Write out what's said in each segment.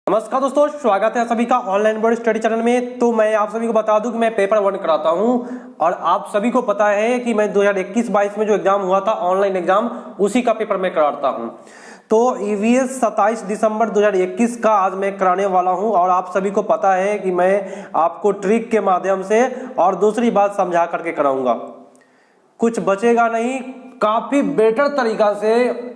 नमस्कार दोस्तों, स्वागत है सभी का ऑनलाइन बोर्ड स्टडी चैनल में। तो मैं आप सभी को बता दूं कि मैं पेपर 1 कराता हूं और आप सभी को पता है कि मैं 2021-22 में जो एग्जाम हुआ था ऑनलाइन एग्जाम, उसी का पेपर मैं कराता हूं। तो ईवीएस 27 दिसंबर 2021 का आज मैं कराने वाला हूं और आप सभी को पता है कि मैं आपको ट्रिक के माध्यम से और दूसरी बात समझा करके कराऊंगा, कुछ बचेगा नहीं। काफी बेटर तरीका से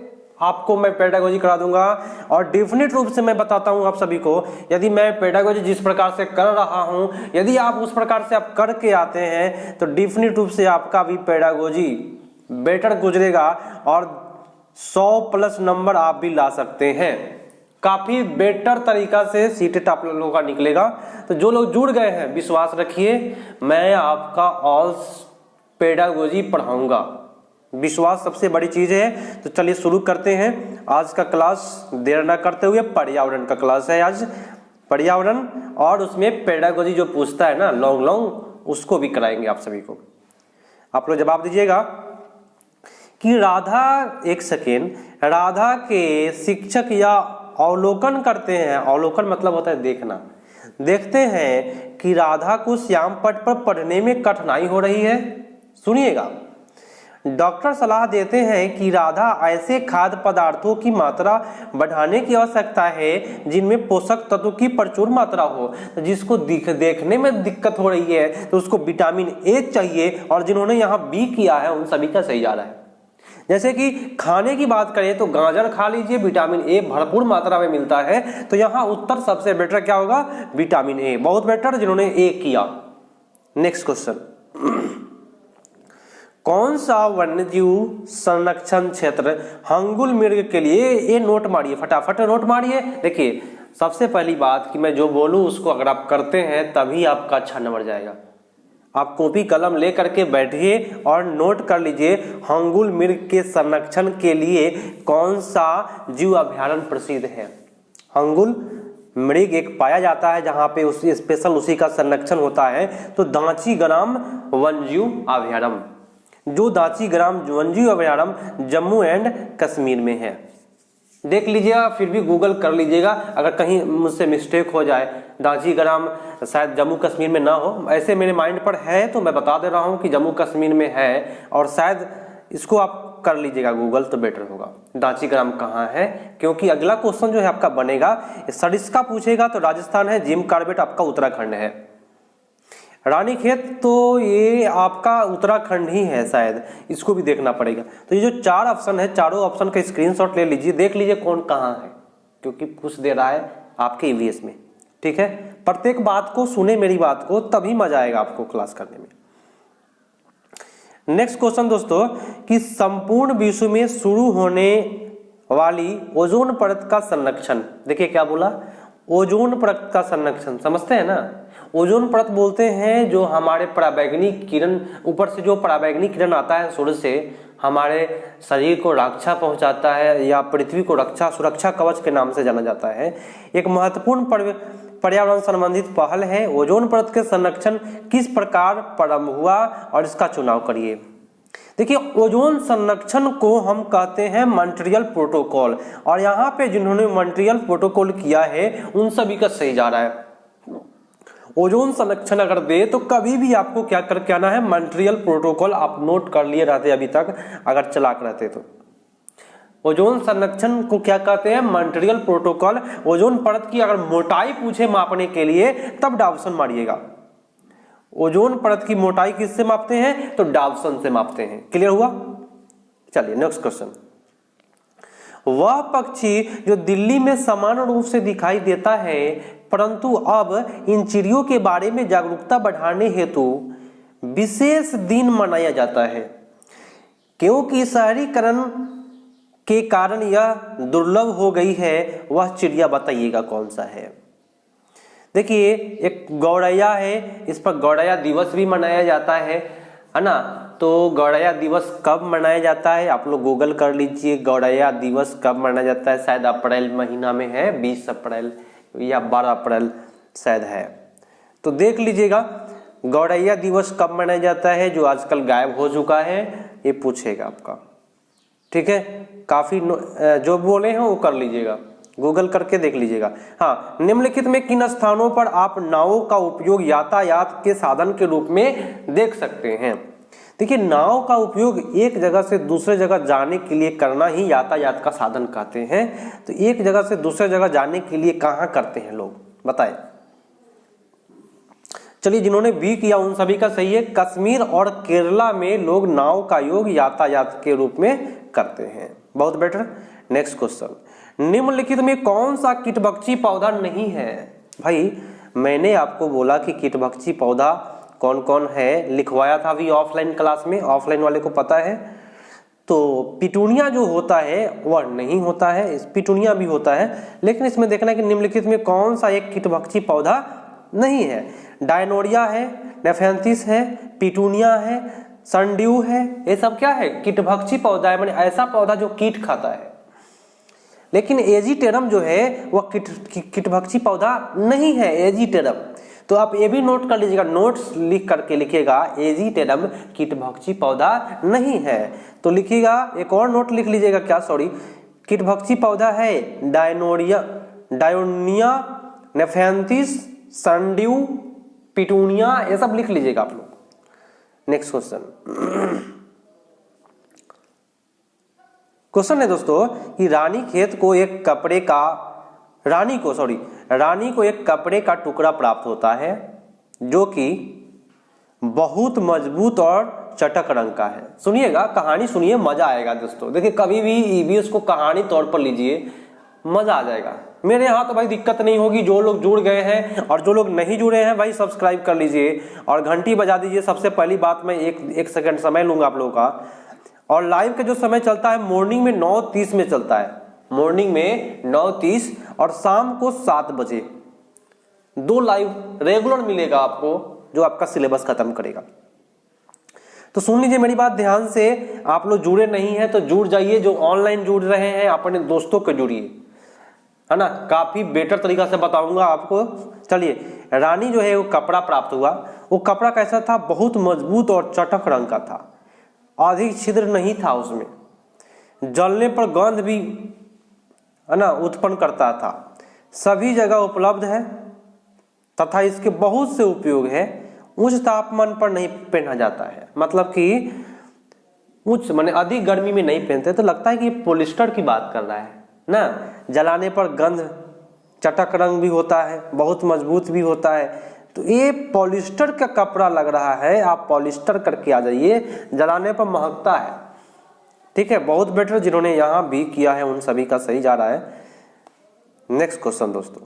आपको मैं पेडागोजी करा दूंगा और डेफिनेट रूप से मैं बताता हूं आप सभी को, यदि मैं पेडागोजी जिस प्रकार से कर रहा हूं, यदि आप उस प्रकार से आप करके आते हैं तो डेफिनेट रूप से आपका भी पेडागोजी बेटर गुजरेगा और 100+ नंबर आप भी ला सकते हैं। काफी बेटर तरीका से सीटेट आप लोगों का निकलेगा। तो जो लोग जुड़ गए हैं, विश्वास रखिए, मैं आपका ऑल पेडागोजी पढ़ाऊंगा। विश्वास सबसे बड़ी चीज है। तो चलिए शुरू करते हैं आज का क्लास। देर न करते हुए पर्यावरण का क्लास है आज, पर्यावरण, और उसमें पेडागोजी जो पूछता है ना लॉन्ग, उसको भी कराएंगे आप सभी को। आप लोग जवाब दीजिएगा कि राधा, एक सेकेंड, राधा के शिक्षक या अवलोकन करते हैं, अवलोकन मतलब होता है देखना, देखते हैं कि राधा को श्याम पट्ट पर पढ़ने में कठिनाई हो रही है। सुनिएगा, डॉक्टर सलाह देते हैं कि राधा ऐसे खाद्य पदार्थों की मात्रा बढ़ाने की आवश्यकता है जिनमें पोषक तत्व की प्रचुर मात्रा हो। जिसको देखने में दिक्कत हो रही है तो उसको विटामिन ए चाहिए, और जिन्होंने यहाँ बी किया है उन सभी का सही जा रहा है। जैसे कि खाने की बात करें तो गाजर खा लीजिए, विटामिन ए भरपूर मात्रा में मिलता है। तो यहाँ उत्तर सबसे बेटर क्या होगा? विटामिन ए, बहुत बेटर जिन्होंने ए किया। नेक्स्ट क्वेश्चन, कौन सा वन्यजीव संरक्षण क्षेत्र हंगुल मृग के लिए, ये नोट मारिए, फटाफट नोट मारिए। देखिए, सबसे पहली बात कि मैं जो बोलूं उसको अगर आप करते हैं तभी आपका अच्छा नंबर जाएगा। आप कॉपी कलम ले करके बैठिए और नोट कर लीजिए, हंगुल मृग के संरक्षण के लिए कौन सा जीव अभयारण्य प्रसिद्ध है। हंगुल मृग एक पाया जाता है जहां पे उसी स्पेशल उसी का संरक्षण होता है। तो दांचीग्राम वन्यजीव अभयारण्य, जो दांचीग्राम वन्यजीव अभयारण्य जम्मू एंड कश्मीर में है। देख लीजिएगा, फिर भी गूगल कर लीजिएगा अगर कहीं मुझसे मिस्टेक हो जाए। दांचीग्राम शायद जम्मू कश्मीर में ना हो, ऐसे मेरे माइंड पर है तो मैं बता दे रहा हूं कि जम्मू कश्मीर में है, और शायद इसको आप कर लीजिएगा गूगल तो बेटर होगा। दांचीग्राम कहाँ है, क्योंकि अगला क्वेश्चन जो है आपका बनेगा सरिस्का पूछेगा तो राजस्थान है, जिम कॉर्बेट आपका उत्तराखंड है, रानीखेत तो ये आपका उत्तराखंड ही है शायद, इसको भी देखना पड़ेगा। तो ये जो 4 ऑप्शन है, चारों ऑप्शन का स्क्रीनशॉट ले लीजिए, देख लीजिए कौन कहाँ है, क्योंकि पूछ दे रहा है आपके ईवीएस में। ठीक है, प्रत्येक बात को सुने, मेरी बात को, तभी मजा आएगा आपको क्लास करने में। नेक्स्ट क्वेश्चन दोस्तों, कि संपूर्ण विश्व में शुरू होने वाली ओजोन परत का संरक्षण। देखिए क्या बोला, ओजोन परत का संरक्षण, समझते हैं ना। ओजोन परत बोलते हैं जो हमारे पराबैंगनी किरण, ऊपर से जो पराबैंगनी किरण आता है सूर्य से, हमारे शरीर को रक्षा पहुंचाता है, या पृथ्वी को सुरक्षा कवच के नाम से जाना जाता है। एक महत्वपूर्ण पर्यावरण संबंधित पहल है। ओजोन परत के संरक्षण किस प्रकार प्रारंभ हुआ और इसका चुनाव करिए। देखिए, ओजोन संरक्षण को हम कहते हैं मॉन्ट्रियल प्रोटोकॉल, और यहाँ पे जिन्होंने मॉन्ट्रियल प्रोटोकॉल किया है उन सभी का सही जा रहा है। ओजोन संरक्षण अगर दे तो कभी भी आपको क्या करके आना है, मॉन्ट्रियल प्रोटोकॉल। आप नोट कर लिए रहते अभी तक अगर चलाक रहते तो। ओजोन संरक्षण को क्या कहते हैं? Montreal protocol. ओजोन परत की अगर मोटाई पूछे मापने के लिए तब डावसन मारिएगा। ओजोन परत की मोटाई किससे मापते हैं? तो डावसन से मापते हैं। क्लियर हुआ? चलिए नेक्स्ट क्वेश्चन, वह पक्षी जो दिल्ली में समान रूप से दिखाई देता है, परंतु अब इन चिड़ियों के बारे में जागरूकता बढ़ाने हेतु विशेष दिन मनाया जाता है, क्योंकि शहरीकरण के कारण यह दुर्लभ हो गई है, वह चिड़िया बताइएगा कौन सा है। देखिए, एक गौरैया है, इस पर गौरैया दिवस भी मनाया जाता है ना। तो गौरैया दिवस कब मनाया जाता है? आप लोग गूगल कर लीजिए, गौरैया दिवस कब मनाया जाता है। शायद अप्रैल महीना में है, 20 अप्रैल या 12 अप्रैल शायद है। तो देख लीजिएगा गौरैया दिवस कब मनाया जाता है, जो आजकल गायब हो चुका है, ये पूछेगा आपका। ठीक है, काफी जो बोले हैं वो कर लीजिएगा। गूगल करके देख लीजिएगा। हाँ, निम्नलिखित में किन स्थानों पर आप नावों का उपयोग यातायात के साधन के रूप में देख सकते हैं। देखिए, नाव का उपयोग एक जगह से दूसरे जगह जाने के लिए करना ही यातायात का साधन कहते हैं। तो एक जगह से दूसरे जगह जाने के लिए कहाँ करते हैं लोग, बताएं। चलिए, जिन्होंने बी किया उन सभी का सही है। कश्मीर और केरला में लोग नाव का योग यातायात के रूप में करते हैं। बहुत बेटर। नेक्स्ट क्वेश्चन, निम्नलिखित में कौन सा कीटभक्षी पौधा नहीं है। भाई, मैंने आपको बोला कि कीटभक्षी पौधा कौन कौन है, लिखवाया था अभी ऑफलाइन क्लास में, ऑफलाइन वाले को पता है। तो पिटूनिया जो होता है वह नहीं होता है, पिटूनिया भी होता है, लेकिन इसमें देखना है कि निम्नलिखित में कौन सा एक कीटभक्षी पौधा नहीं है। डायनोरिया है, नेफेंथिस है, पिटूनिया है, सनड्यू है, ये सब क्या है, कीटभक्षी पौधा है, माने ऐसा पौधा जो कीट खाता है। लेकिन एजीटेरम जो है वह कीटभक्षी पौधा नहीं है, एजीटेरम। तो आप ये भी नोट कर लीजिएगा, नोट्स लिख करके लिखिएगा, एजीटेरम कीटभक्षी पौधा नहीं है। तो लिखिएगा, एक और नोट लिख लीजिएगा, क्या सॉरी, कीटभक्षी पौधा है डायोनिया, नेफेंथिस, सनड्यू, पिटूनिया, ये सब लिख लीजिएगा आप लोग। नेक्स्ट क्वेश्चन है दोस्तों कि रानी को एक कपड़े का टुकड़ा प्राप्त होता है जो कि बहुत मजबूत और चटक रंग का है। सुनिएगा, कहानी सुनिए, मजा आएगा दोस्तों। देखिए, कभी भी ईवीएस को कहानी तौर पर लीजिए, मजा आ जाएगा। मेरे यहाँ तो भाई दिक्कत नहीं होगी। जो लोग जुड़ गए हैं और जो लोग नहीं जुड़े हैं भाई सब्सक्राइब कर लीजिए और घंटी बजा दीजिए। सबसे पहली बात, मैं एक सेकंड समय लूंगा आप लोगों का। और लाइव का जो समय चलता है मॉर्निंग में 9:30 में चलता है, मॉर्निंग में 9:30 और शाम को 7 बजे 2 लाइव रेगुलर मिलेगा आपको, जो आपका सिलेबस खत्म करेगा। तो सुन लीजिए मेरी बात ध्यान से। आप लोग जुड़े नहीं हैं तो जुड़ जाइए, जो ऑनलाइन जुड़ रहे हैं अपने दोस्तों को जुड़िए, है ना, काफी बेटर तरीका से बताऊंगा आपको। चलिए, रानी जो है वो कपड़ा प्राप्त हुआ। वो कपड़ा कैसा था, बहुत मजबूत और चटक रंग का था, अधिक छिद्र नहीं था उसमें, जलने पर गंध भी, है ना, उत्पन्न करता था, सभी जगह उपलब्ध है तथा इसके बहुत से उपयोग है। उच्च तापमान पर नहीं पहना जाता है, मतलब कि उच्च माने अधिक गर्मी में नहीं पहनते। तो लगता है कि पॉलिस्टर की बात कर रहा है ना। जलाने पर गंध, चटक रंग भी होता है, बहुत मजबूत भी होता है। तो ये पॉलिस्टर का कपड़ा लग रहा है, आप पॉलिस्टर करके आ जाइए, जलाने पर महकता है। ठीक है, बहुत बेटर। जिन्होंने यहाँ भी किया है उन सभी का सही जा रहा है। नेक्स्ट क्वेश्चन दोस्तों,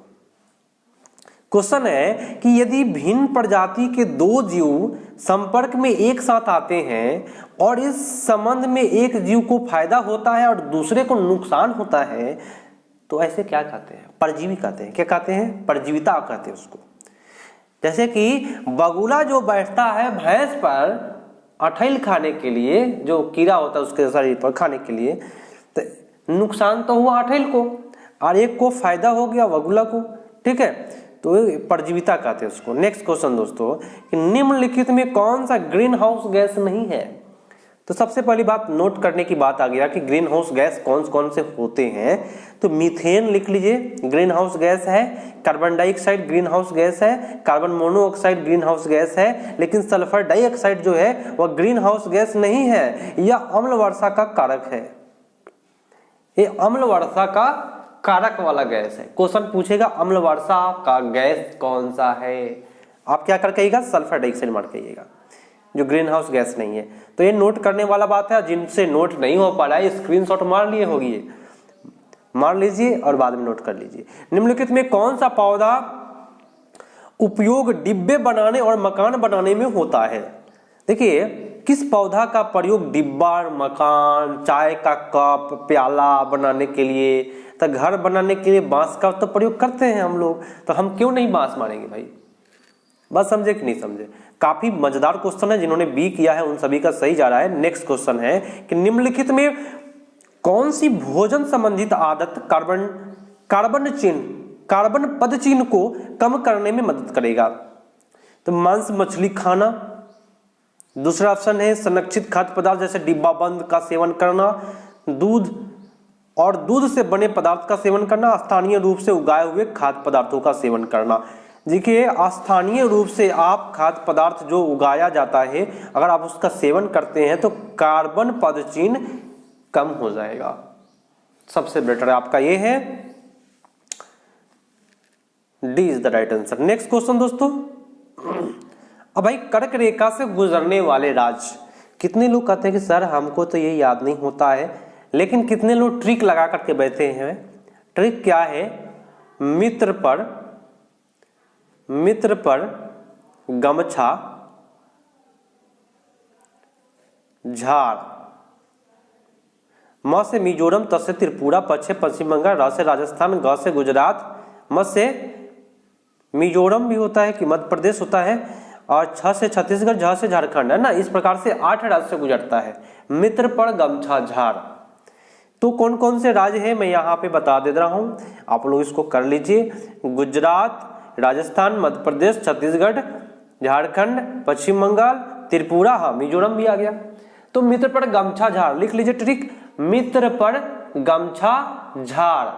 क्वेश्चन है कि यदि भिन्न प्रजाति के 2 जीव संपर्क में एक साथ आते हैं और इस संबंध में एक जीव को फायदा होता है और दूसरे को नुकसान होता है, तो ऐसे क्या कहते हैं, परजीवी कहते हैं। क्या कहते हैं, परजीविता कहते हैं उसको। जैसे कि बगुला जो बैठता है भैंस पर अठैल खाने के लिए, जो कीड़ा होता है उसके शरीर पर खाने के लिए, तो नुकसान तो हुआ अठैल को और एक को फायदा हो गया बगुला को। ठीक है, तो परजीविता कहते हैं उसको। नेक्स्ट क्वेश्चन दोस्तों, कि निम्नलिखित में कौन सा ग्रीन हाउस गैस नहीं है। तो सबसे पहली बात नोट करने की बात आ गया कि ग्रीन हाउस गैस कौन कौन से होते हैं। तो मीथेन लिख लीजिए, ग्रीन हाउस गैस है। Carbon dioxide greenhouse gas है। Carbon monoxide greenhouse gas है। लेकिन सल्फर डाइऑक्साइड जो है वह ग्रीन हाउस गैस नहीं है, यह अम्ल वर्षा का कारक है। ये अम्ल वर्षा का कारक वाला गैस है। क्वेश्चन पूछेगा अम्ल वर्षा का गैस कौन सा है, आप क्या कर कहिएगा, सल्फर डाइऑक्साइड मार कहिएगा, जो ग्रीन हाउस गैस नहीं है। तो ये नोट करने वाला बात है। जिनसे नोट नहीं हो पा रहा है स्क्रीनशॉट मार लिए होगी, मार लीजिए और बाद में नोट कर लीजिए। निम्नलिखित में कौन सा पौधा उपयोग डिब्बे बनाने और मकान बनाने में होता है। देखिए, किस पौधा का प्रयोग डिब्बा, मकान, चाय का कप, प्याला बनाने के लिए, तो घर बनाने के लिए बांस का तो प्रयोग करते हैं हम लोग। तो हम क्यों नहीं बांस मारेंगे भाई, बस समझे कि नहीं समझे। काफी मजेदार क्वेश्चन है। जिन्होंने बी किया है उन सभी का सही जा रहा है। नेक्स्ट क्वेश्चन है कि निम्नलिखित में कौन सी भोजन संबंधित आदत कार्बन पद चिन्ह को कम करने में मदद करेगा। तो मांस मछली खाना। दूसरा ऑप्शन है संरक्षित खाद्य पदार्थ जैसे डिब्बा बंद का सेवन करना, दूध और दूध से बने पदार्थ का सेवन करना, स्थानीय रूप से उगाए हुए खाद्य पदार्थों का सेवन करना। देखिए, स्थानीय रूप से आप खाद्य पदार्थ जो उगाया जाता है अगर आप उसका सेवन करते हैं तो कार्बन पदचिह्न कम हो जाएगा। सबसे बेटर आपका ये है, D is the right answer. Next question दोस्तों, अब भाई कर्क रेखा से गुजरने वाले राज्य, कितने लोग कहते हैं कि सर हमको तो ये याद नहीं होता है, लेकिन कितने लोग ट्रिक लगा करके बैठे हैं। ट्रिक क्या है, मित्र पर गमछा झाड़, म से मिजोरम, त से त्रिपुरा, प से पश्चिम बंगाल, र से राजस्थान, ग से गुजरात, म से मिजोरम भी होता है कि मध्य प्रदेश होता है, और छ से छत्तीसगढ़, झ से झारखंड, है ना। इस प्रकार से 8 राज्य से गुजरता है। मित्र पर गमछा झाड़, तो कौन कौन से राज्य हैं मैं यहाँ पे बता दे रहा हूँ, आप लोग इसको कर लीजिए। गुजरात, राजस्थान, मध्य प्रदेश, छत्तीसगढ़, झारखंड, पश्चिम बंगाल, त्रिपुरा, हाँ मिजोरम भी आ गया। तो मित्र पर गमछा झाड़ लिख लीजिए ट्रिक, मित्र पर गमछा झाड़,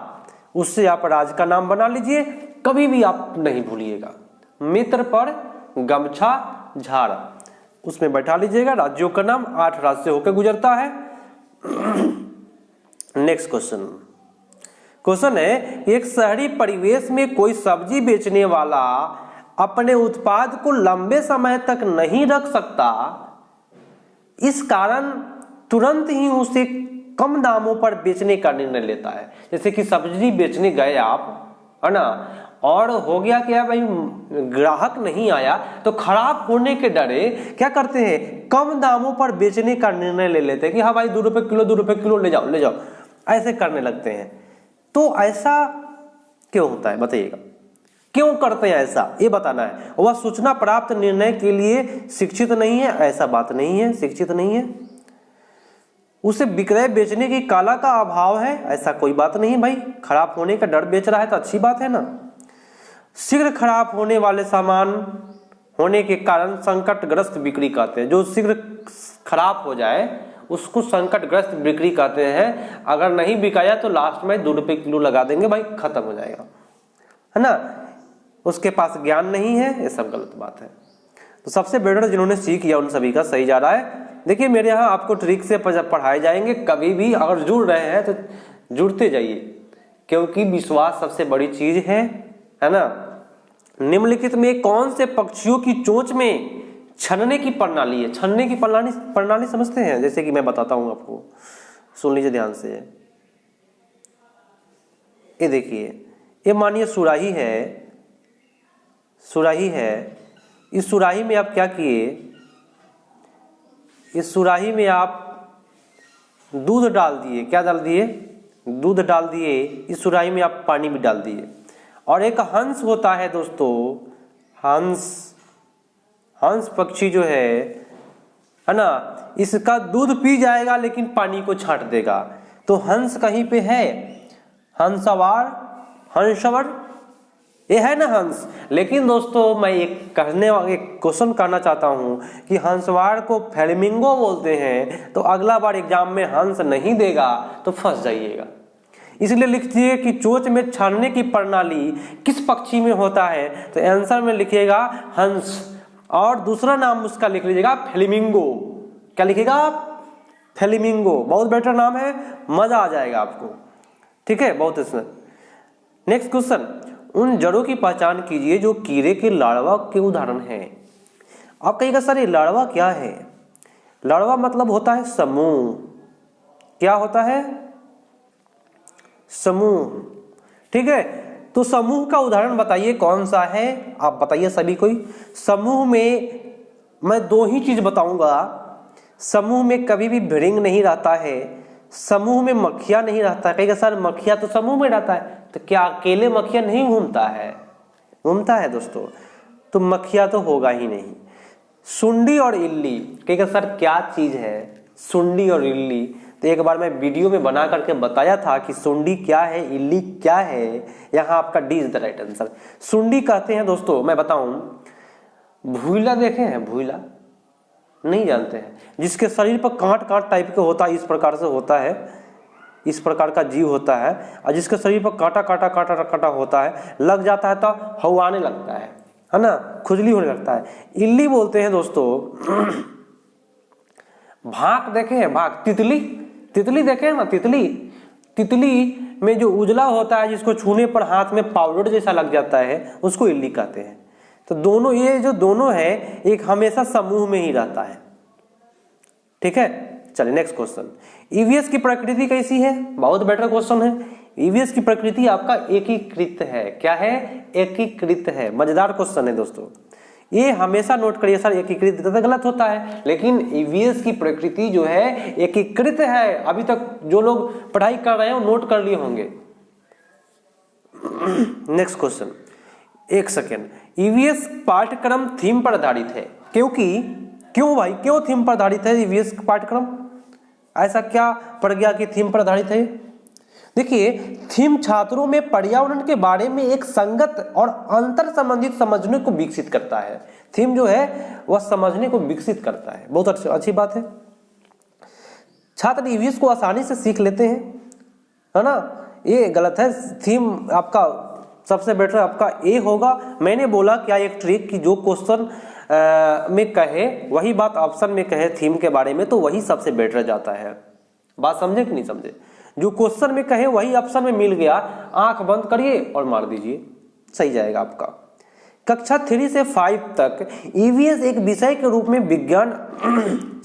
उससे आप राज्य का नाम बना लीजिए, कभी भी आप नहीं भूलिएगा। मित्र पर गमछा झाड़, उसमें बैठा लीजिएगा राज्यों का नाम, 8 राज्य से होकर गुजरता है। नेक्स्ट क्वेश्चन है, एक शहरी परिवेश में कोई सब्जी बेचने वाला अपने उत्पाद को लंबे समय तक नहीं रख सकता, इस कारण तुरंत ही उसे कम दामों पर बेचने का निर्णय लेता है। जैसे कि सब्जी बेचने गए आप, है ना, और हो गया क्या भाई, ग्राहक नहीं आया, तो खराब होने के डरे क्या करते हैं, कम दामों पर बेचने का निर्णय ले लेते हैं कि हाँ भाई 2 रुपए किलो ले जाओ, ऐसे करने लगते हैं। तो ऐसा क्यों होता है बताइएगा, क्यों करते हैं ऐसा, ये बताना है। वह सूचना प्राप्त निर्णय के लिए शिक्षित नहीं है, ऐसा बात नहीं है, शिक्षित नहीं है। उसे विक्रय बेचने की कला का अभाव है, ऐसा कोई बात नहीं भाई, खराब होने का डर बेच रहा है तो अच्छी बात है ना। शीघ्र खराब होने वाले सामान होने के कारण संकटग्रस्त बिक्री कहते हैं, जो शीघ्र खराब हो जाए उसको संकटग्रस्त बिक्री कहते हैं। अगर नहीं बिकाया तो लास्ट में 2 रुपए किलो लगा देंगे भाई, खत्म हो जाएगा, है ना। उसके पास ज्ञान नहीं है, ये सब गलत बात है। तो सबसे बेटर जिन्होंने सीख किया उन सभी का सही जा रहा है। देखिए मेरे यहाँ आपको ट्रिक से पढ़ाए जाएंगे, कभी भी अगर जुड़ रहे हैं तो जुड़ते जाइए, क्योंकि विश्वास सबसे बड़ी चीज है ना। निम्नलिखित में कौन से पक्षियों की चोंच में छनने की प्रणाली है, छनने की प्रणाली समझते हैं, जैसे कि मैं बताता हूं आपको, सुन लीजिए ध्यान से। ये देखिए, ये मानिए सुराही है, इस सुराही में आप क्या किए, इस सुराही में आप दूध डाल दिए, क्या डाल दिए, दूध डाल दिए, इस सुराही में आप पानी भी डाल दिए, और एक हंस होता है दोस्तों, हंस पक्षी जो है ना, इसका दूध पी जाएगा लेकिन पानी को छांट देगा। तो हंस कहीं पे है, हंसवर ये है ना हंस। लेकिन दोस्तों मैं एक क्वेश्चन करना चाहता हूं कि हंसवार को फ्लेमिंगो बोलते हैं, तो अगला बार एग्जाम में हंस नहीं देगा तो फंस जाइएगा। इसलिए लिखिए कि चोंच में छानने की प्रणाली किस पक्षी में होता है, तो आंसर में लिखिएगा हंस, और दूसरा नाम उसका लिख लीजिएगा फ्लेमिंगो। क्या लिखिएगा, फ्लेमिंगो, बहुत बेटर नाम है, मजा आ जाएगा आपको, ठीक है, बहुत इसमें। नेक्स्ट क्वेश्चन, उन जड़ों की पहचान कीजिए जो कीड़े के लार्वा के उदाहरण हैं। आप कहिएगा सर ये लार्वा क्या है, लार्वा मतलब होता है समूह। क्या होता है, समूह, ठीक है। तो समूह का उदाहरण बताइए कौन सा है, आप बताइए सभी कोई। समूह में मैं 2 ही चीज बताऊंगा, समूह में कभी भी भृंग नहीं रहता है, समूह में मक्खिया नहीं रहता। कहेगा सर मक्खिया तो समूह में रहता है, तो क्या अकेले मक्खिया नहीं घूमता है, घूमता है दोस्तों, तो मक्खिया तो होगा ही नहीं। सुंडी और इल्ली, कहेगा सर क्या चीज है सुंडी और इल्ली, तो एक बार मैं वीडियो में बना करके बताया था कि सुंडी क्या है, इल्ली क्या है। यहाँ आपका D is the right answer. सुंडी कहते हैं दोस्तों, मैं बताऊं, भूला देखे हैं, भूला नहीं जानते हैं, जिसके शरीर पर कांट टाइप के होता है, इस प्रकार से होता है, इस प्रकार का जीव होता है और जिसके शरीर पर कांटा कांटा कांटा कांटा होता है, लग जाता है तो हवाने लगता है ना, खुजली होने लगता है। इल्ली बोलते हैं दोस्तों। भाग देखे हैं, भाग, तितली, तितली देखे हैं ना, तितली, तितली में जो उजला होता है जिसको छूने पर हाथ में पाउडर जैसा लग जाता है उसको इल्ली कहते हैं। तो दोनों, ये जो दोनों है एक हमेशा समूह में ही रहता है। ठीक है, चलिए नेक्स्ट क्वेश्चन। ईवीएस की प्रकृति कैसी है? बहुत बेटर क्वेश्चन है। ईवीएस की प्रकृति आपका एकीकृत है। क्या है? एकीकृत है। मजेदार क्वेश्चन है दोस्तों, ये हमेशा नोट करिए सर, एकीकृत गलत होता है, लेकिन ईवीएस की प्रकृति जो है एकीकृत है। अभी तक जो लोग पढ़ाई कर रहे हैं वो नोट कर लिए होंगे। नेक्स्ट क्वेश्चन, एक सेकेंड। ईवीएस पाठ्यक्रम थीम पर आधारित है, क्यों भाई, क्यों थीम पर आधारित है ईवीएस पाठ्यक्रम? ऐसा क्या पड़ गया कि थीम पर आधारित है? देखिए, थीम छात्रों में पर्यावरण के बारे में एक संगत और अंतर संबंधित समझने को विकसित करता है। थीम जो है वह समझने को विकसित करता है, बहुत अच्छी बात है। छात्र ईवीएस को आसानी से सीख लेते हैं, है ना, ये गलत है। थीम आपका सबसे बेटर आपका ए होगा। मैंने बोला क्या एक ट्रिक कि जो क्वेश्चन में कहे वही बात ऑप्शन में कहे थीम के बारे में, तो वही सबसे बेटर जाता है। बात समझे कि नहीं समझे? जो क्वेश्चन में कहे वही ऑप्शन में मिल गया, आंख बंद करिए और मार दीजिए, सही जाएगा आपका। कक्षा 3 से 5 तक ईवीएस एक विषय के रूप में विज्ञान,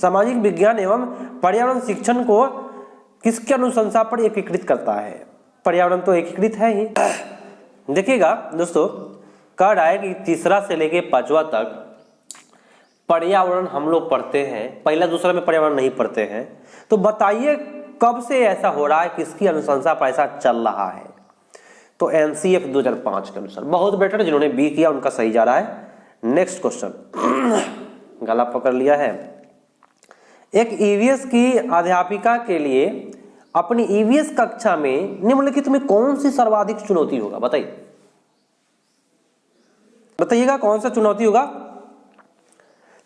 सामाजिक विज्ञान एवं पर्यावरण शिक्षण को किसके अनुशंसा पर एकीकृत करता है? पर्यावरण तो एकीकृत है ही। देखिएगा दोस्तों, कह रहा है कि 3रा से लेके 5वां तक पर्यावरण हम लोग पढ़ते हैं, पहला दूसरा में पर्यावरण नहीं पढ़ते हैं। तो बताइए कब से ऐसा हो रहा है, किसकी अनुशंसा पर ऐसा चल रहा है? तो एनसीएफ 2005 के अनुसार। बहुत बेटर, जिन्होंने बी किया उनका सही जा रहा है। नेक्स्ट क्वेश्चन, गला पकड़ लिया है। एक ईवीएस की अध्यापिका के लिए अपनी ईवीएस कक्षा में निम्नलिखित में कौन सी सर्वाधिक चुनौती होगा? बताइएगा कौन सा चुनौती होगा?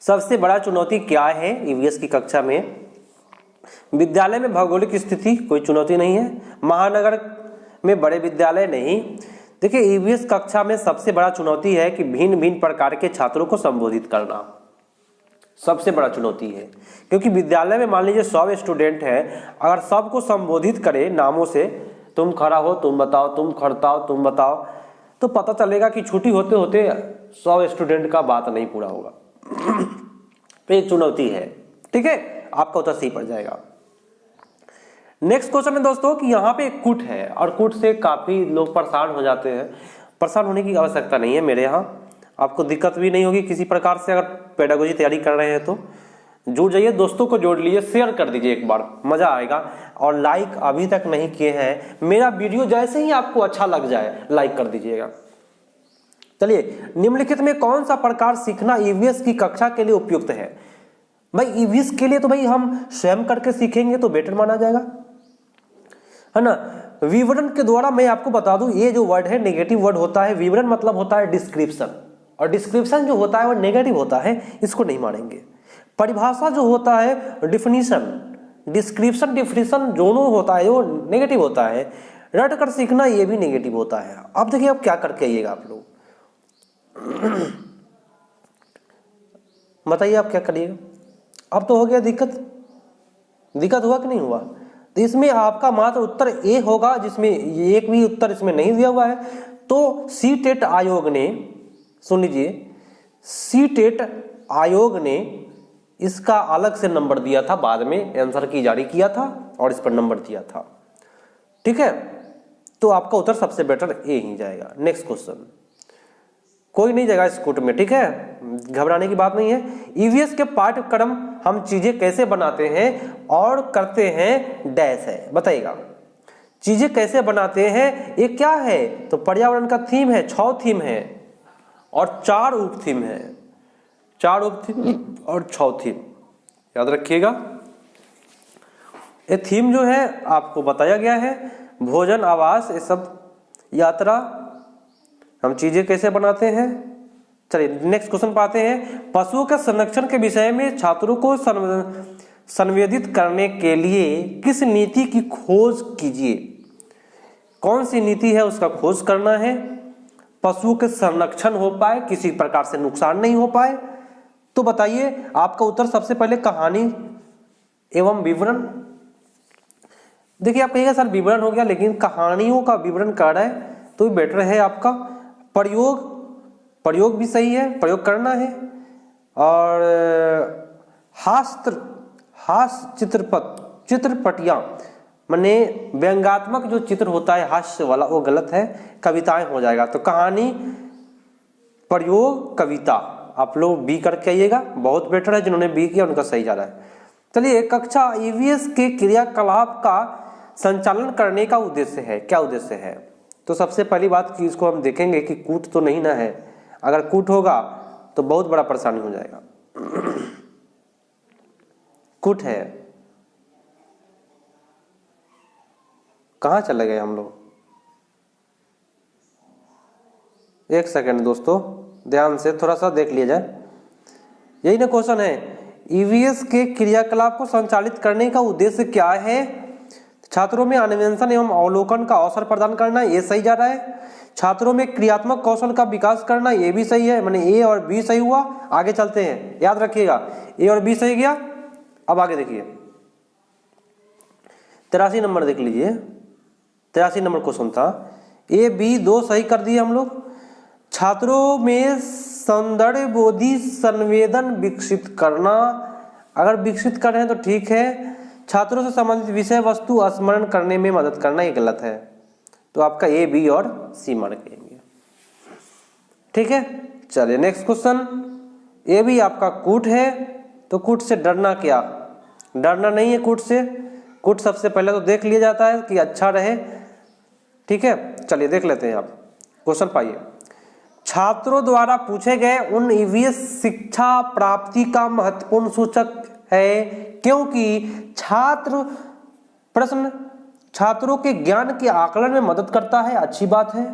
सबसे बड़ा चुनौती क्या है ईवीएस की कक्षा में? विद्यालय में भौगोलिक स्थिति कोई चुनौती नहीं है। महानगर में बड़े विद्यालय नहीं। देखिए, ईवीएस कक्षा में सबसे बड़ा चुनौती है कि भिन्न भिन्न प्रकार के छात्रों को संबोधित करना सबसे बड़ा चुनौती है। क्योंकि विद्यालय में मान लीजिए 100 स्टूडेंट है, अगर सबको संबोधित करे नामों से, तुम खड़ा हो, तुम बताओ, तुम खड़ता हो, तुम बताओ, तो पता चलेगा कि छुट्टी होते होते 100 स्टूडेंट का बात नहीं पूरा होगा। तो एक चुनौती है। ठीक है, आपका उत्तर सही पड़ जाएगा। नेक्स्ट क्वेश्चन है दोस्तों कि यहाँ पे एक कूट है और कूट से काफी लोग परेशान हो जाते हैं। परेशान होने की आवश्यकता नहीं है, मेरे यहाँ आपको दिक्कत भी नहीं होगी किसी प्रकार से। अगर पेडागोजी तैयारी कर रहे हैं तो जुड़ जाइए, दोस्तों को जोड़ लीजिए, शेयर कर दीजिए, एक बार मजा आएगा। और लाइक अभी तक नहीं किए हैं, मेरा वीडियो जैसे ही आपको अच्छा लग जाए लाइक कर दीजिएगा। चलिए, निम्नलिखित में कौन सा प्रकार सीखना ईवीएस की कक्षा के लिए उपयुक्त है? भाई ईवीएस के लिए तो भाई हम स्वयं करके सीखेंगे तो बेटर माना जाएगा, है ना। विवरण के द्वारा मैं आपको बता दूं, ये जो वर्ड है नेगेटिव वर्ड होता है। विवरण मतलब होता है डिस्क्रिप्शन, और डिस्क्रिप्शन जो होता है वो नेगेटिव होता है, इसको नहीं मानेंगे। परिभाषा जो होता है डिफिनीशन, डिस्क्रिप्शन डिफिनीशन दोनों होता है, वो नेगेटिव होता है। रट कर सीखना ये भी नेगेटिव होता है। अब देखिए अब क्या करके आइएगा आप लोग, बताइए आप क्या करिएगा? अब तो हो गया दिक्कत हुआ कि नहीं हुआ? तो इसमें आपका मात्र उत्तर ए होगा, जिसमें एक भी उत्तर इसमें नहीं दिया हुआ है। तो सीटेट आयोग ने, सुन लीजिए, सीटेट आयोग ने इसका अलग से नंबर दिया था, बाद में आंसर की जारी किया था और इस पर नंबर दिया था। ठीक है, तो आपका उत्तर सबसे बेटर ए ही जाएगा। नेक्स्ट क्वेश्चन, कोई नहीं जाएगा इस कूट में, ठीक है, घबराने की बात नहीं है। ईवीएस के पाठ्यक्रम हम चीजें कैसे बनाते हैं और करते हैं डैश है, बताइएगा। चीजें कैसे बनाते हैं ये क्या है? तो पर्यावरण का थीम है, 6 थीम है और 4 उप थीम है, 4 उप थीम और 6 थीम, याद रखिएगा। ये थीम जो है आपको बताया गया है, भोजन, आवास, ये सब, यात्रा, हम चीजें कैसे बनाते हैं। चलिए नेक्स्ट क्वेश्चन पाते हैं। पशुओं के संरक्षण के विषय में छात्रों को संवेदित करने के लिए किस नीति की खोज कीजिए। कौन सी नीति है उसका खोज करना है। पशुओं के संरक्षण हो पाए, किसी प्रकार से नुकसान नहीं हो पाए। तो बताइए आपका उत्तर सबसे पहले कहानी एवं विवरण। देखिए आप कहिएगा सर विवरण हो गया, लेकिन कहानियों का विवरण कर रहा है तो बेटर है आपका। प्रयोग भी सही है, प्रयोग करना है। और हास्य चित्रपटियां माने व्यंग्यात्मक जो चित्र होता है हास्य वाला, वो गलत है, कविताएं हो जाएगा। तो कहानी, प्रयोग, कविता आप लोग बी करके आइएगा, बहुत बेटर है। जिन्होंने बी किया उनका सही जा रहा है। चलिए, कक्षा ईवीएस के क्रियाकलाप का संचालन करने का उद्देश्य है, क्या उद्देश्य है। तो सबसे पहली बात कि इसको हम देखेंगे कि कूट तो नहीं ना है। अगर कूट होगा तो बहुत बड़ा परेशानी हो जाएगा। कूट है, कहां चले गए हम लोग। एक सेकेंड दोस्तों, ध्यान से थोड़ा सा देख लिया जाए। यही ना क्वेश्चन है, ईवीएस के क्रियाकलाप को संचालित करने का उद्देश्य क्या है। छात्रों में अन्वेषण एवं अवलोकन का अवसर प्रदान करना, ये सही जा रहा है। छात्रों में क्रियात्मक कौशल का विकास करना, ये भी सही है। मैंने ए और बी सही हुआ। आगे चलते हैं, याद रखिएगा ए और बी सही गया। अब आगे देखिए 83 नंबर देख लीजिए। 83 नंबर क्वेश्चन था, ए बी दो सही कर दिए हम लोग। छात्रों में सौंदर्य बोधि संवेदन विकसित करना, अगर विकसित कर रहे हैं तो ठीक है। छात्रों से संबंधित विषय वस्तु स्मरण करने में मदद करना, ये गलत है। तो आपका ए बी और सी मार्क करेंगे, ठीक है। चलिए नेक्स्ट क्वेश्चन, ए भी आपका कूट है। तो कूट से डरना क्या, डरना नहीं है कूट से। कूट सबसे पहले तो देख लिया जाता है कि अच्छा रहे, ठीक है। चलिए देख लेते हैं आप क्वेश्चन पाइए। छात्रों द्वारा पूछे गए उन ईवीएस शिक्षा प्राप्ति का महत्वपूर्ण सूचक है, क्योंकि प्रश्न छात्रों के ज्ञान के आकलन में मदद करता है, अच्छी बात है।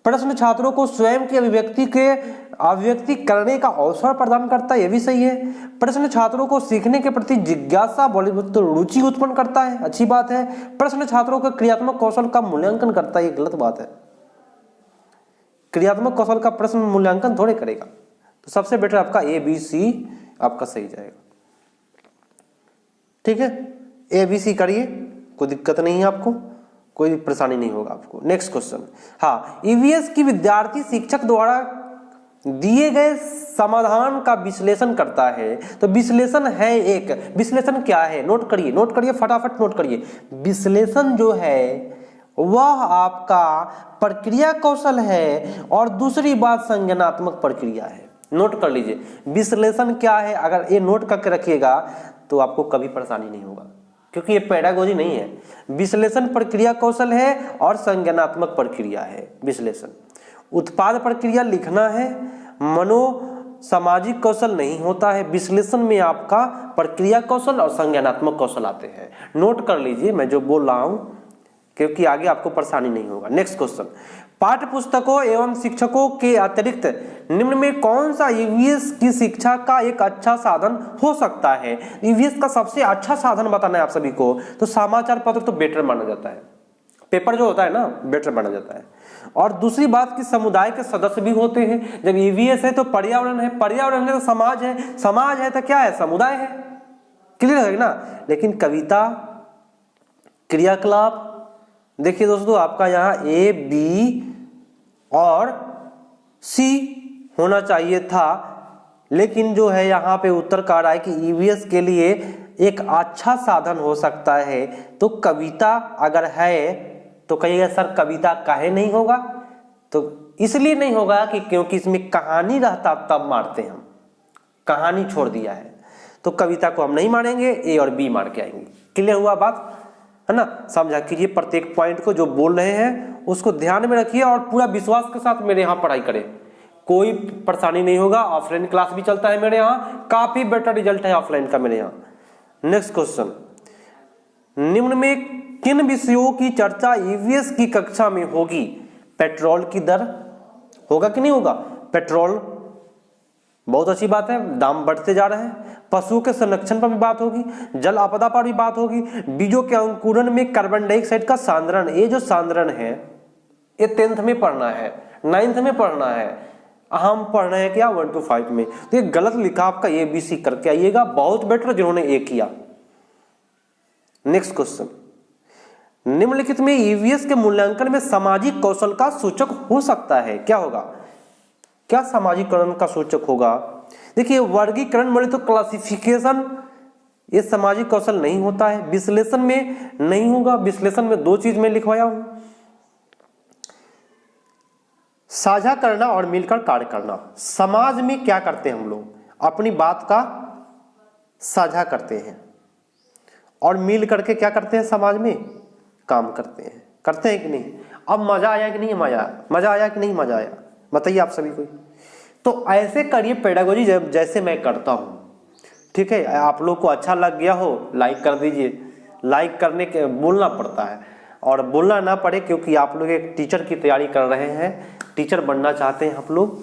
प्रश्न छात्रों को स्वयं की अभिव्यक्ति करने का अवसर प्रदान करता है, यह भी सही है। प्रश्न छात्रों को सीखने के प्रति जिज्ञासा रुचि उत्पन्न करता है, अच्छी बात है। प्रश्न छात्रों के क्रियात्मक कौशल का मूल्यांकन करता है, ये गलत बात है। क्रियात्मक कौशल का प्रश्न मूल्यांकन थोड़े करेगा। तो सबसे बेटर आपका ए बी सी आपका सही जाएगा, ठीक है। ए बी सी करिए, कोई दिक्कत नहीं है आपको, कोई परेशानी नहीं होगा आपको। नेक्स्ट क्वेश्चन, हाँ, ईवीएस की विद्यार्थी शिक्षक द्वारा दिए गए समाधान का विश्लेषण करता है। तो विश्लेषण है एक, विश्लेषण क्या है नोट करिए फटाफट नोट करिए। विश्लेषण जो है वह आपका प्रक्रिया कौशल है, और दूसरी बात संज्ञानात्मक प्रक्रिया है। नोट कर लीजिए विश्लेषण क्या है। अगर ये नोट करके रखिएगा तो आपको कभी परेशानी नहीं होगा, क्योंकि ये पेडागोजी नहीं है। विश्लेषण प्रक्रिया कौशल है और संज्ञानात्मक प्रक्रिया है विश्लेषण। उत्पाद प्रक्रिया लिखना है, मनो सामाजिक कौशल नहीं होता है। विश्लेषण में आपका प्रक्रिया कौशल और संज्ञानात्मक कौशल आते हैं। नोट कर लीजिए मैं जो बोल रहा हूं, क्योंकि आगे आपको परेशानी नहीं होगा। नेक्स्ट क्वेश्चन, पाठ्य पुस्तकों एवं शिक्षकों के अतिरिक्त निम्न में कौन सा ईवीएस की शिक्षा का एक अच्छा साधन हो सकता है। ईवीएस का सबसे अच्छा साधन बताना है आप सभी को। तो समाचार पत्र तो बेटर माना जाता है, पेपर जो होता है ना बेटर माना जाता है। और दूसरी बात कि समुदाय के सदस्य भी होते हैं। जब ईवीएस है तो पर्यावरण है, पर्यावरण है तो समाज है, समाज है तो क्या है, समुदाय है। क्लियर है ना। लेकिन कविता, क्रियाकलाप, देखिए दोस्तों आपका यहाँ ए बी और सी होना चाहिए था, लेकिन जो है यहाँ पे उत्तर कह रहा है कि ईवीएस के लिए एक अच्छा साधन हो सकता है। तो कविता अगर है तो कहिएगा सर कविता काहे नहीं होगा। तो इसलिए नहीं होगा कि क्योंकि इसमें कहानी रहता तब मारते हम, कहानी छोड़ दिया है। तो कविता को हम नहीं मानेंगे, ए और बी मार के आएंगे। क्लियर हुआ बात है ना। समझा कीजिए प्रत्येक पॉइंट को, जो बोल रहे हैं उसको ध्यान में रखिए और पूरा विश्वास के साथ मेरे यहाँ पढ़ाई करें, कोई परेशानी नहीं होगा। ऑफलाइन क्लास भी चलता है मेरे यहाँ, काफी बेटर रिजल्ट है ऑफलाइन का मेरे यहाँ। नेक्स्ट क्वेश्चन, निम्न में किन विषयों की चर्चा ईवीएस की कक्षा में होगी। पेट्रोल की दर होगा कि नहीं होगा, पेट्रोल बहुत अच्छी बात है, दाम बढ़ते जा रहे हैं। पशुओं के संरक्षण पर भी बात होगी, जल आपदा पर भी बात होगी, बीजों के अंकुरण में कार्बन डाइऑक्साइड का सांद्रण, ये जो सांद्रण है ये 10th में पढ़ना है, 9th में पढ़ना है, हम पढ़ रहे हैं क्या 1 to 5 में। तो ये गलत लिखा आपका, ABC करके आइएगा, बहुत बेटर जिन्होंने ये किया। नेक्स्ट क्वेश्चन, निम्नलिखित में EVS के मूल्यांकन में सामाजिक कौशल का सूचक हो सकता है, क्या होगा? क्या सामाजिकरण का सूचक होगा? देखिए वर्गीकरण बोले तो क्लासिफिकेशन, ये सामाजिक कौशल नहीं होता है। विश्लेषण में नहीं होगा, विश्लेषण में 2 चीज में लिखवाया हूं, साझा करना और मिलकर कार्य करना। समाज में क्या करते हैं हम लोग? अपनी बात का साझा करते हैं और मिल करके क्या करते हैं? समाज में काम करते हैं कि नहीं? अब मजा आया कि नहीं? मजा आया कि नहीं मजा आया? बताइए आप सभी को। तो ऐसे करिए पेडागोजी जैसे मैं करता हूं, ठीक है? आप लोग को अच्छा लग गया हो लाइक कर दीजिए। लाइक करने के बोलना पड़ता है और बोलना ना पड़े, क्योंकि आप लोग एक टीचर की तैयारी कर रहे हैं, टीचर बनना चाहते हैं आप लोग,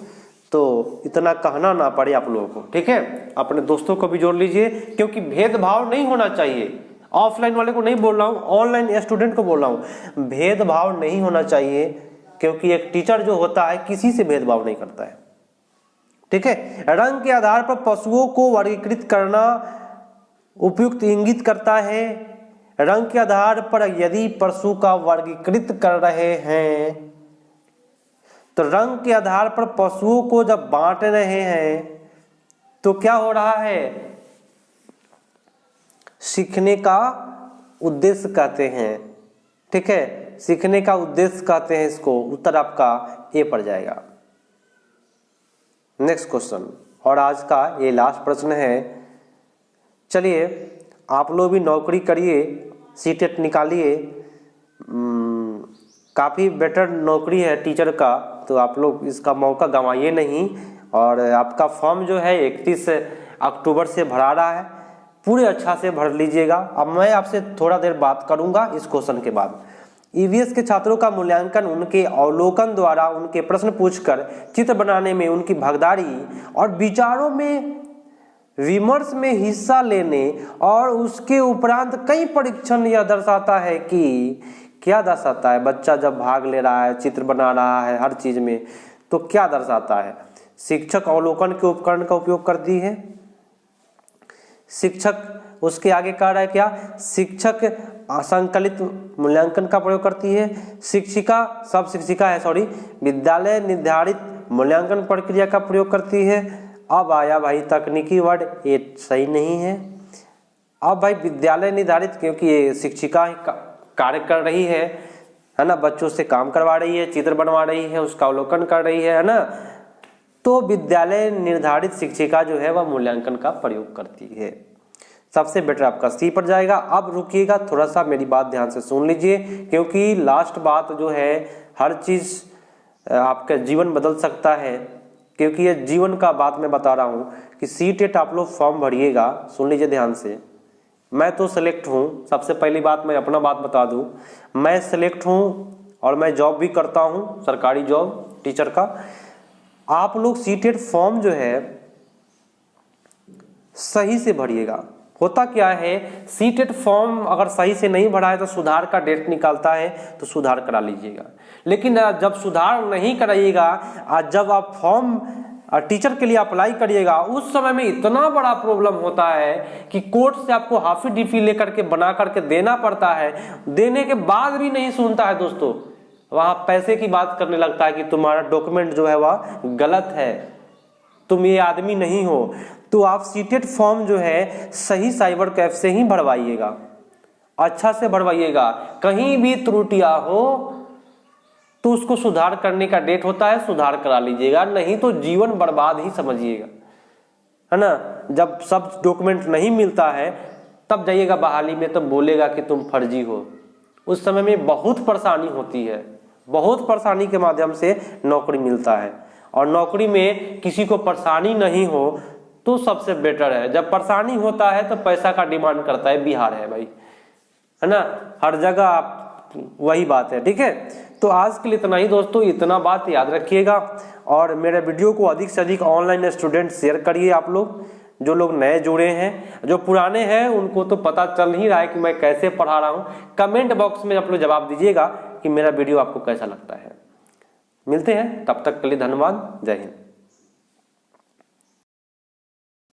तो इतना कहना ना पड़े आप लोगों को, ठीक है? अपने दोस्तों को भी जोड़ लीजिए, क्योंकि भेदभाव नहीं होना चाहिए। ऑफलाइन वाले को नहीं बोल रहा हूँ, ऑनलाइन स्टूडेंट को बोल रहा हूँ, भेदभाव नहीं होना चाहिए, क्योंकि एक टीचर जो होता है किसी से भेदभाव नहीं करता है, ठीक है? रंग के आधार पर पशुओं को वर्गीकृत करना उपयुक्त इंगित करता है। रंग के आधार पर यदि पशु का वर्गीकृत कर रहे हैं, तो रंग के आधार पर पशुओं को जब बांट रहे हैं तो क्या हो रहा है? सीखने का उद्देश्य कहते हैं, ठीक है? सीखने का उद्देश्य कहते हैं इसको। उत्तर आपका ए पड़ जाएगा। नेक्स्ट क्वेश्चन, और आज का ये लास्ट प्रश्न है। चलिए आप लोग भी नौकरी करिए, सीटेट निकालिए, काफ़ी बेटर नौकरी है टीचर का, तो आप लोग इसका मौका गंवाइए नहीं। और आपका फॉर्म जो है 31 अक्टूबर से भरा रहा है, पूरे अच्छा से भर लीजिएगा। अब मैं आपसे थोड़ा देर बात करूंगा इस क्वेश्चन के बाद। EVS के छात्रों का मूल्यांकन उनके अवलोकन द्वारा, उनके प्रश्न पूछकर, चित्र बनाने में उनकी भागीदारी और विचारों में विमर्श में हिस्सा लेने और उसके उपरांत कई परीक्षण यह दर्शाता है कि, क्या दर्शाता है? बच्चा जब भाग ले रहा है, चित्र बना रहा है, हर चीज में, तो क्या दर्शाता है? शिक्षक अवलोकन के उपकरण का उपयोग करती है। शिक्षक उसके आगे कह रहा है क्या? शिक्षक असंकलित मूल्यांकन का प्रयोग करती है। शिक्षिका, सब शिक्षिका है सॉरी, विद्यालय निर्धारित मूल्यांकन प्रक्रिया का प्रयोग करती है। अब आया भाई तकनीकी वर्ड, ये सही नहीं है। अब भाई विद्यालय निर्धारित, क्योंकि ये शिक्षिका कार्य कर रही है ना, बच्चों से काम करवा रही है, चित्र बनवा रही है, उसका अवलोकन कर रही है ना, तो विद्यालय निर्धारित शिक्षिका जो है वह मूल्यांकन का प्रयोग करती है। सबसे बेटर आपका सी पर जाएगा। अब रुकिएगा, थोड़ा सा मेरी बात ध्यान से सुन लीजिए, क्योंकि लास्ट बात जो है, हर चीज आपका जीवन बदल सकता है, क्योंकि ये जीवन का बात मैं बता रहा हूँ कि सीटेट आप लोग फॉर्म भरिएगा। सुन लीजिए ध्यान से, मैं तो सिलेक्ट हूँ। सबसे पहली बात मैं अपना बात बता दूँ, मैं सिलेक्ट हूँ और मैं जॉब भी करता हूँ, सरकारी जॉब टीचर का। आप लोग सीटेट फॉर्म जो है सही से भरिएगा। होता क्या है, सीटेट फॉर्म अगर सही से नहीं भरा है तो सुधार का डेट निकालता है, तो सुधार करा लीजिएगा। लेकिन जब सुधार नहीं कराइएगा, जब आप फॉर्म टीचर के लिए अप्लाई करिएगा, उस समय में इतना बड़ा प्रॉब्लम होता है कि कोर्ट से आपको हाफी डिफी लेकर के बना करके देना पड़ता है। देने के बाद भी नहीं सुनता है दोस्तों, वहां पैसे की बात करने लगता है कि तुम्हारा डॉक्यूमेंट जो है वह गलत है, तुम ये आदमी नहीं हो। तो आप सीटेट फॉर्म जो है सही साइबर कैफ से ही भरवाइएगा, अच्छा से भरवाइएगा। कहीं भी त्रुटियां हो तो उसको सुधार करने का डेट होता है, सुधार करा लीजिएगा, नहीं तो जीवन बर्बाद ही समझिएगा, है ना। जब सब डॉक्यूमेंट नहीं मिलता है तब जाइएगा बहाली में, तब बोलेगा कि तुम फर्जी हो। उस समय में बहुत परेशानी होती है, बहुत परेशानी के माध्यम से नौकरी मिलता है। और नौकरी में किसी को परेशानी नहीं हो तो सबसे बेटर है। जब परेशानी होता है तो पैसा का डिमांड करता है, बिहार है भाई, है ना, हर जगह आप वही बात है, ठीक है। तो आज के लिए इतना ही दोस्तों, इतना बात याद रखिएगा। और मेरे वीडियो को अधिक से अधिक ऑनलाइन स्टूडेंट शेयर करिए। आप लोग जो लोग नए जुड़े हैं, जो पुराने हैं उनको तो पता चल ही रहा है कि मैं कैसे पढ़ा रहा हूँ। कमेंट बॉक्स में आप लोग जवाब दीजिएगा कि मेरा वीडियो आपको कैसा लगता है। मिलते हैं, तब तक के लिए धन्यवाद। जय हिंद।